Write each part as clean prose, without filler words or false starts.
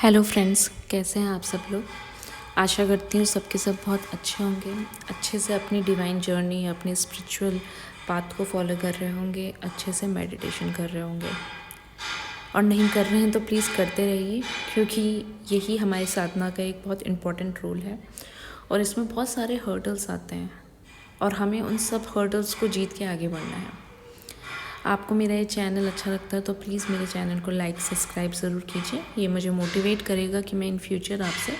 Hello friends, कैसे हैं आप सब लोग। आशा करती हूँ सबके सब बहुत अच्छे होंगे, अच्छे से अपनी डिवाइन जर्नी, अपनी स्पिरिचुअल पाथ को फॉलो कर रहे होंगे, अच्छे से मेडिटेशन कर रहे होंगे। और नहीं कर रहे हैं तो प्लीज़ करते रहिए, क्योंकि यही हमारी साधना का एक बहुत इम्पॉर्टेंट रोल है। और इसमें बहुत सारे हर्डल्स आते हैं और हमें उन सब हर्डल्स को जीत के आगे बढ़ना है। आपको मेरा ये चैनल अच्छा लगता है तो प्लीज़ मेरे चैनल को लाइक सब्सक्राइब ज़रूर कीजिए। ये मुझे मोटिवेट करेगा कि मैं इन फ्यूचर आपसे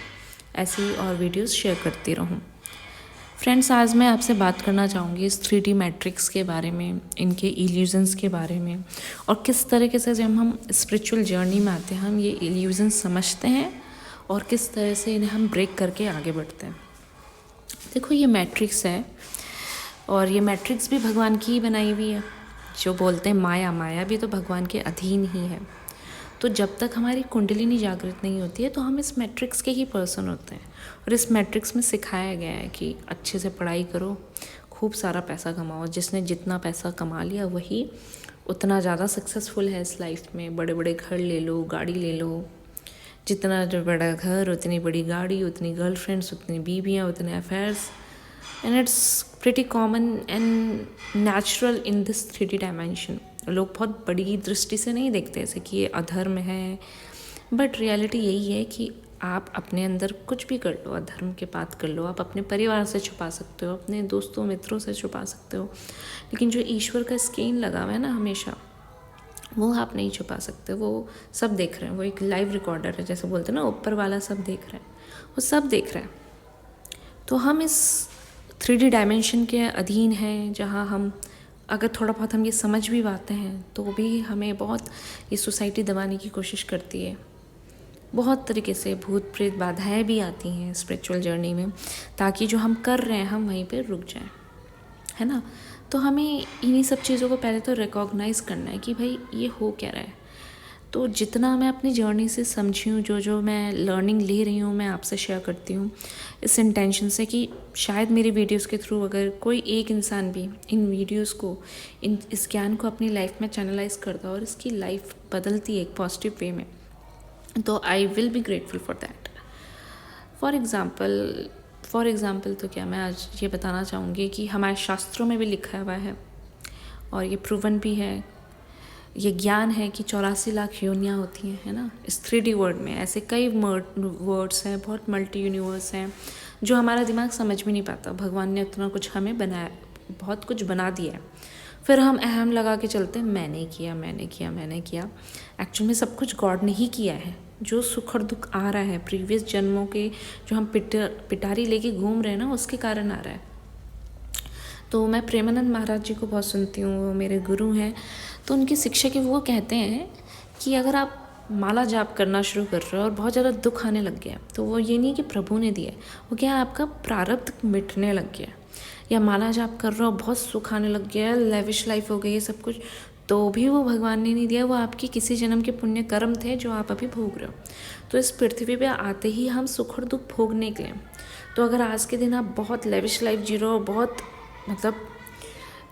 ऐसी और वीडियोस शेयर करती रहूँ। फ्रेंड्स, आज मैं आपसे बात करना चाहूँगी इस 3D मैट्रिक्स के बारे में, इनके इल्यूजन्स के बारे में, और किस तरीके से जब हम स्पिरिचुअल जर्नी में आते हैं हम ये इल्यूजन्स समझते हैं और किस तरह से इन्हें हम ब्रेक करके आगे बढ़ते हैं। देखो, ये मैट्रिक्स है और ये मैट्रिक्स भी भगवान की ही बनाई हुई है। जो बोलते हैं माया, माया भी तो भगवान के अधीन ही है। तो जब तक हमारी कुंडलिनी जागृत नहीं होती है तो हम इस मैट्रिक्स के ही पर्सन होते हैं। और इस मैट्रिक्स में सिखाया गया है कि अच्छे से पढ़ाई करो, खूब सारा पैसा कमाओ। जिसने जितना पैसा कमा लिया वही उतना ज़्यादा सक्सेसफुल है इस लाइफ में। बड़े बड़े घर ले लो, गाड़ी ले लो, जितना जो बड़ा घर उतनी बड़ी गाड़ी, उतनी गर्लफ्रेंड्स, उतनी बीवियाँ, उतने affairs. And it's pretty common and natural in this 3D dimension. लोग बहुत बड़ी दृष्टि से नहीं देखते ऐसे कि ये अधर्म है, बट रियलिटी यही है कि आप अपने अंदर कुछ भी कर लो, अधर्म के बात कर लो, आप अपने परिवार से छुपा सकते हो, अपने दोस्तों मित्रों से छुपा सकते हो, लेकिन जो ईश्वर का स्कैन लगा हुआ है ना हमेशा, वो आप नहीं छुपा सकते। वो सब देख रहे हैं, वो एक लाइव रिकॉर्डर है, जैसे बोलते हैं ना ऊपर वाला सब देख रहा है, वो सब देख रहा है। तो हम इस 3D डायमेंशन के अधीन हैं, जहाँ हम अगर थोड़ा बहुत हम ये समझ भी पाते हैं तो भी हमें बहुत ये सोसाइटी दबाने की कोशिश करती है। बहुत तरीके से भूत प्रेत बाधाएं भी आती हैं स्पिरिचुअल जर्नी में, ताकि जो हम कर रहे हैं हम वहीं पे रुक जाएं, है ना। तो हमें इन्हीं सब चीज़ों को पहले तो रिकॉग्नाइज़ करना है कि भाई ये हो क्या रहा है। तो जितना मैं अपनी जर्नी से समझी हूँ, जो जो मैं लर्निंग ले रही हूँ, मैं आपसे शेयर करती हूँ इस इंटेंशन से कि शायद मेरी वीडियोस के थ्रू अगर कोई एक इंसान भी इन वीडियोस को, इस ज्ञान को अपनी लाइफ में चैनलाइज करता है और इसकी लाइफ बदलती है एक पॉजिटिव वे में, तो I will be grateful for that. For example तो क्या, मैं आज ये बताना चाहूँगी कि हमारे शास्त्रों में भी लिखा हुआ है और ये प्रूवन भी है, ये ज्ञान है कि 84 लाख योनियाँ होती हैं, है ना। इस 3D वर्ड में ऐसे कई वर्ड्स हैं, बहुत मल्टी यूनिवर्स हैं जो हमारा दिमाग समझ भी नहीं पाता। भगवान ने उतना कुछ हमें बनाया, बहुत कुछ बना दिया है, फिर हम अहम लगा के चलते हैं, मैंने किया, मैंने किया, मैंने किया। एक्चुअल में सब कुछ गॉड ने ही किया है। जो सुख और दुख आ रहा है प्रीवियस जन्मों के, जो हम पिटारी लेके घूम रहे हैं ना, उसके कारण आ रहा है। तो मैं प्रेमानंद महाराज जी को बहुत सुनती हूँ, वो मेरे गुरु हैं। तो उनकी शिक्षा के वो कहते हैं कि अगर आप माला जाप करना शुरू कर रहे हो और बहुत ज़्यादा दुख आने लग गया, तो वो ये नहीं कि प्रभु ने दिया है, वो क्या आपका प्रारब्ध मिटने लग गया। या माला जाप कर रहे हो, बहुत सुख आने लग गया, लेविश लाइफ हो गई है सब कुछ, तो भी वो भगवान ने नहीं दिया, वो आपके किसी जन्म के पुण्य कर्म थे जो आप अभी भोग रहे हो। तो इस पृथ्वी पे आते ही हम सुख और दुख भोगने के लिए। तो अगर आज के दिन आप बहुत लेविश लाइफ जी रहे हो, बहुत मतलब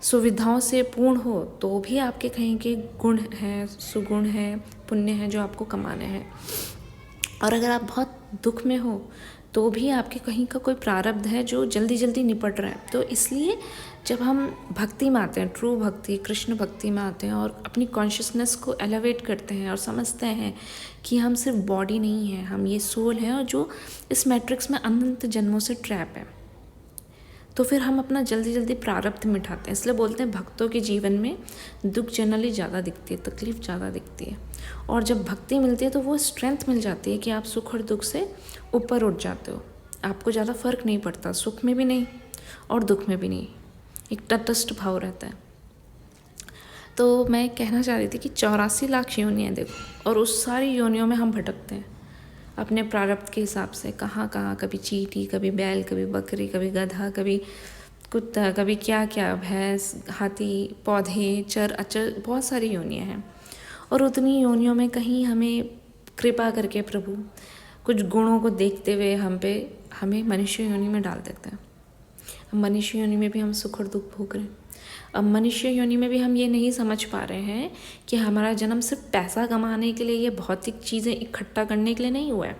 सुविधाओं से पूर्ण हो, तो भी आपके कहीं के गुण हैं, सुगुण हैं, पुण्य हैं जो आपको कमाने हैं। और अगर आप बहुत दुख में हो तो भी आपके कहीं का कोई प्रारब्ध है जो जल्दी जल्दी निपट रहा है। तो इसलिए जब हम भक्ति में आते हैं, ट्रू भक्ति, कृष्ण भक्ति में आते हैं और अपनी कॉन्शियसनेस को एलिवेट करते हैं और समझते हैं कि हम सिर्फ बॉडी नहीं है, हम ये सोल है और जो इस मैट्रिक्स में अनंत जन्मों से ट्रैप है, तो फिर हम अपना जल्दी जल्दी प्रारब्ध मिटाते हैं। इसलिए बोलते हैं भक्तों के जीवन में दुख जनरली ज़्यादा दिखती है, तकलीफ़ ज़्यादा दिखती है। और जब भक्ति मिलती है तो वो स्ट्रेंथ मिल जाती है कि आप सुख और दुख से ऊपर उठ जाते हो। आपको ज़्यादा फर्क नहीं पड़ता, सुख में भी नहीं और दुख में भी नहीं, एक तटस्थ भाव रहता है। तो मैं कहना चाह रही थी कि 84 लाख योनियाँ देखो, और उस सारी योनियों में हम भटकते हैं अपने प्रारब्ध के हिसाब से, कहाँ कहाँ, कभी चींटी, कभी बैल, कभी बकरी, कभी गधा, कभी कुत्ता, कभी क्या क्या, भैंस, हाथी, पौधे, चर अचर, बहुत सारी योनियाँ हैं। और उतनी योनियों में कहीं हमें कृपा करके प्रभु कुछ गुणों को देखते हुए हमें मनुष्य योनि में डाल देते हैं। मनुष्य योनि में भी हम सुख और दुख भोग रहे हैं। अब मनुष्य योनि में भी हम ये नहीं समझ पा रहे हैं कि हमारा जन्म सिर्फ पैसा कमाने के लिए, ये भौतिक चीज़ें इकट्ठा करने के लिए नहीं हुआ है।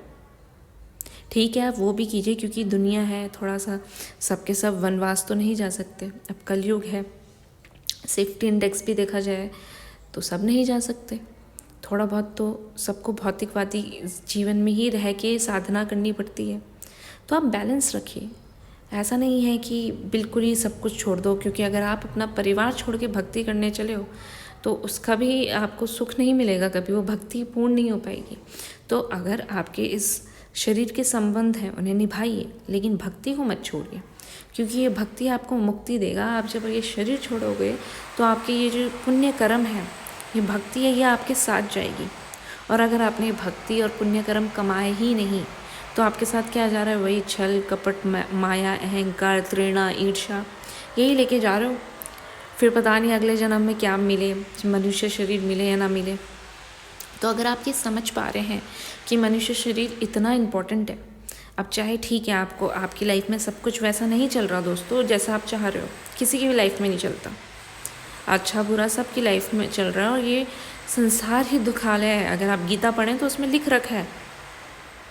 ठीक है, आप वो भी कीजिए क्योंकि दुनिया है, थोड़ा सा सबके सब वनवास तो नहीं जा सकते। अब कलयुग है, सेफ्टी इंडेक्स भी देखा जाए तो सब नहीं जा सकते। थोड़ा बहुत तो सबको भौतिकवादी जीवन में ही रह के साधना करनी पड़ती है। तो आप बैलेंस रखिए। ऐसा नहीं है कि बिल्कुल ही सब कुछ छोड़ दो, क्योंकि अगर आप अपना परिवार छोड़ के भक्ति करने चले हो तो उसका भी आपको सुख नहीं मिलेगा, कभी वो भक्ति पूर्ण नहीं हो पाएगी। तो अगर आपके इस शरीर के संबंध हैं उन्हें निभाइए, लेकिन भक्ति को मत छोड़िए, क्योंकि ये भक्ति आपको मुक्ति देगा। आप जब ये शरीर छोड़ोगे तो आपके ये जो पुण्य कर्म है, ये भक्ति है, ये आपके साथ जाएगी। और अगर आपने भक्ति और पुण्य कर्म कमाए ही नहीं तो आपके साथ क्या जा रहा है, वही छल कपट माया अहंकार तृणा ईर्ष्या, यही लेके जा रहे हो। फिर पता नहीं अगले जन्म में क्या मिले, मनुष्य शरीर मिले या ना मिले। तो अगर आप ये समझ पा रहे हैं कि मनुष्य शरीर इतना इम्पोर्टेंट है, अब चाहे ठीक है आपको आपकी लाइफ में सब कुछ वैसा नहीं चल रहा दोस्तों जैसा आप चाह रहे हो, किसी की भी लाइफ में नहीं चलता, अच्छा बुरा सबकी लाइफ में चल रहा है। और ये संसार ही दुखालय है। अगर आप गीता पढ़ें तो उसमें लिख रखा है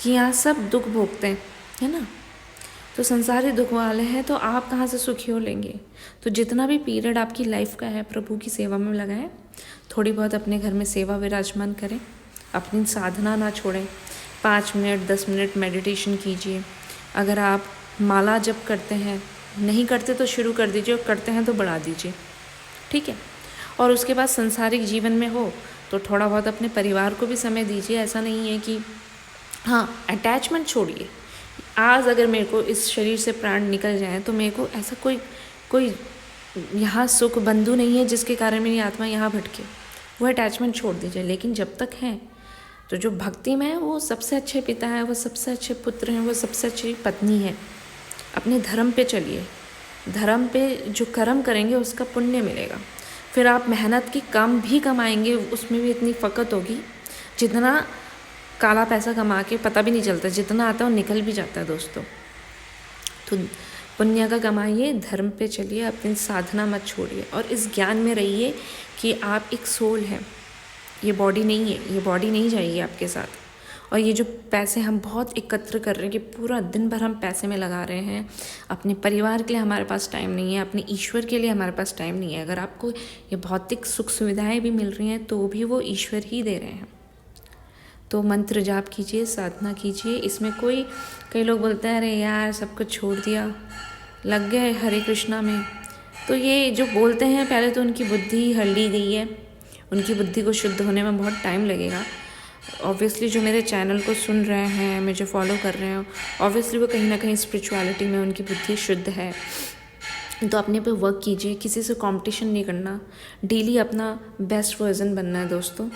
कि यहाँ सब दुख भोगते हैं, है ना। तो संसार ही दुख वाले हैं, तो आप कहाँ से सुखी हो लेंगे। तो जितना भी पीरियड आपकी लाइफ का है प्रभु की सेवा में लगाएं, थोड़ी बहुत अपने घर में सेवा विराजमान करें, अपनी साधना ना छोड़ें। 5 मिनट 10 मिनट मेडिटेशन कीजिए। अगर आप माला जप करते हैं, नहीं करते तो शुरू कर दीजिए, और करते हैं तो बढ़ा दीजिए, ठीक है। और उसके बाद संसारिक जीवन में हो तो थोड़ा बहुत अपने परिवार को भी समय दीजिए। ऐसा नहीं है कि हाँ, अटैचमेंट छोड़िए। आज अगर मेरे को इस शरीर से प्राण निकल जाए तो मेरे को ऐसा कोई यहाँ सुख बंधु नहीं है जिसके कारण मेरी आत्मा यहाँ भटके, वो अटैचमेंट छोड़ दीजिए। लेकिन जब तक है तो जो भक्ति में है वो सबसे अच्छे पिता है, वो सबसे अच्छे पुत्र हैं, वो सबसे अच्छी पत्नी है। अपने धर्म पे चलिए, धर्म पे जो कर्म करेंगे उसका पुण्य मिलेगा। फिर आप मेहनत की कम भी कमाएंगे, उसमें भी इतनी फ़कत होगी, जितना काला पैसा कमा के पता भी नहीं चलता, जितना आता है वो निकल भी जाता है दोस्तों। तो पुण्य का कमाइए, धर्म पे चलिए, अपनी साधना मत छोड़िए, और इस ज्ञान में रहिए कि आप एक सोल हैं, ये बॉडी नहीं है, ये बॉडी नहीं जाएगी आपके साथ। और ये जो पैसे हम बहुत एकत्र कर रहे हैं कि पूरा दिन भर हम पैसे में लगा रहे हैं, अपने परिवार के लिए हमारे पास टाइम नहीं है, अपने ईश्वर के लिए हमारे पास टाइम नहीं है। अगर आपको ये भौतिक सुख सुविधाएं भी मिल रही हैं तो भी वो ईश्वर ही दे रहे हैं। तो मंत्र जाप कीजिए, साधना कीजिए। इसमें कई लोग बोलते हैं अरे यार सब कुछ छोड़ दिया, लग गए हरे कृष्णा में। तो ये जो बोलते हैं, पहले तो उनकी बुद्धि हल्ली गई है, उनकी बुद्धि को शुद्ध होने में बहुत टाइम लगेगा। ऑब्वियसली जो मेरे चैनल को सुन रहे हैं, मुझे फॉलो कर रहे हैं, ऑब्वियसली वो कहीं ना कहीं स्पिरिचुअलिटी में उनकी बुद्धि शुद्ध है। तो अपने पे वर्क कीजिए, किसी से कंपटीशन नहीं करना, डेली अपना बेस्ट वर्जन बनना है दोस्तों।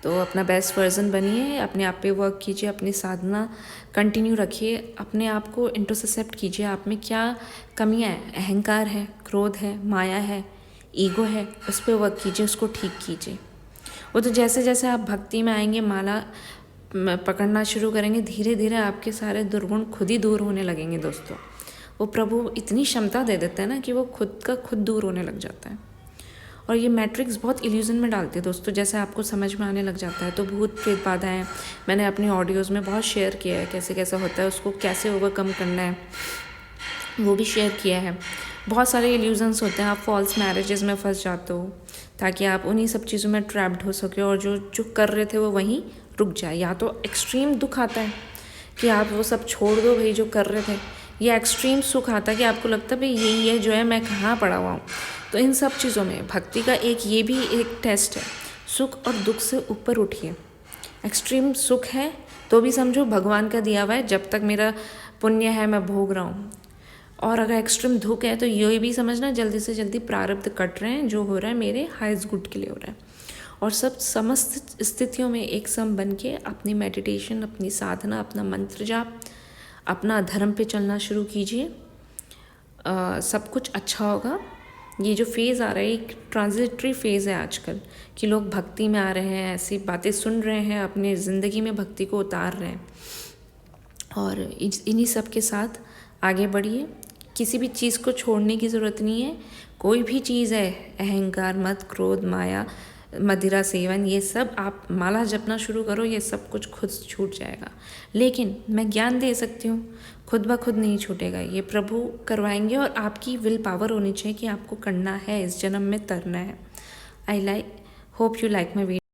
तो अपना बेस्ट वर्जन बनिए, अपने आप पे वर्क कीजिए, अपनी साधना कंटिन्यू रखिए, अपने आप को इंट्रोस्पेक्ट कीजिए, आप में क्या कमियां हैं, अहंकार है, क्रोध है, माया है, ईगो है, उस पर वर्क कीजिए, उसको ठीक कीजिए। वो तो जैसे जैसे आप भक्ति में आएंगे, माला पकड़ना शुरू करेंगे, धीरे धीरे आपके सारे दुर्गुण खुद ही दूर होने लगेंगे दोस्तों। वो प्रभु इतनी क्षमता दे देते हैं ना कि वो खुद का खुद दूर होने लग जाता है। और ये मैट्रिक्स बहुत इल्यूजन में डालती है दोस्तों, जैसे आपको समझ में आने लग जाता है। तो भूत प्रेत बाधाएं मैंने अपने ऑडियोज़ में बहुत शेयर किया है, कैसे कैसे होता है, उसको कैसे ओवरकम करना है वो भी शेयर किया है। बहुत सारे इल्यूजन्स होते हैं, आप फॉल्स मैरिजेस में फंस जाते हो ताकि आप उन्हीं सब चीज़ों में ट्रैप्ड हो सके, और जो कर रहे थे वो वहीं रुक जाए। या तो एक्सट्रीम दुख आता है कि आप वो सब छोड़ दो भाई जो कर रहे थे, या एक्सट्रीम सुख आता है कि आपको लगता है भाई यही है जो है, मैं कहाँ पड़ा हुआ हूँ। तो इन सब चीज़ों में भक्ति का ये भी एक टेस्ट है, सुख और दुख से ऊपर उठिए। एक्सट्रीम सुख है तो भी समझो भगवान का दिया हुआ है, जब तक मेरा पुण्य है मैं भोग रहा हूँ। और अगर एक्सट्रीम दुख है तो ये भी समझना जल्दी से जल्दी प्रारब्ध कट रहे हैं, जो हो रहा है मेरे हाईएस्ट गुड के लिए हो रहा है। और सब समस्त स्थितियों में एक सम बन के अपनी मेडिटेशन, अपनी साधना, अपना मंत्र जाप, अपना धर्म पे चलना शुरू कीजिए। सब कुछ अच्छा होगा। ये जो फेज़ आ रहा है एक ट्रांजिटरी फेज़ है आजकल, कि लोग भक्ति में आ रहे हैं, ऐसी बातें सुन रहे हैं, अपनी ज़िंदगी में भक्ति को उतार रहे हैं। और इन्हीं सब के साथ आगे बढ़िए। किसी भी चीज़ को छोड़ने की ज़रूरत नहीं है। कोई भी चीज़ है, अहंकार, मत, क्रोध, माया, मदिरा सेवन, ये सब आप माला जपना शुरू करो, ये सब कुछ खुद छूट जाएगा। लेकिन मैं ज्ञान दे सकती हूँ, खुद ब खुद नहीं छूटेगा, ये प्रभु करवाएंगे। और आपकी विल पावर होनी चाहिए कि आपको करना है, इस जन्म में तरना है। I like hope you like my video.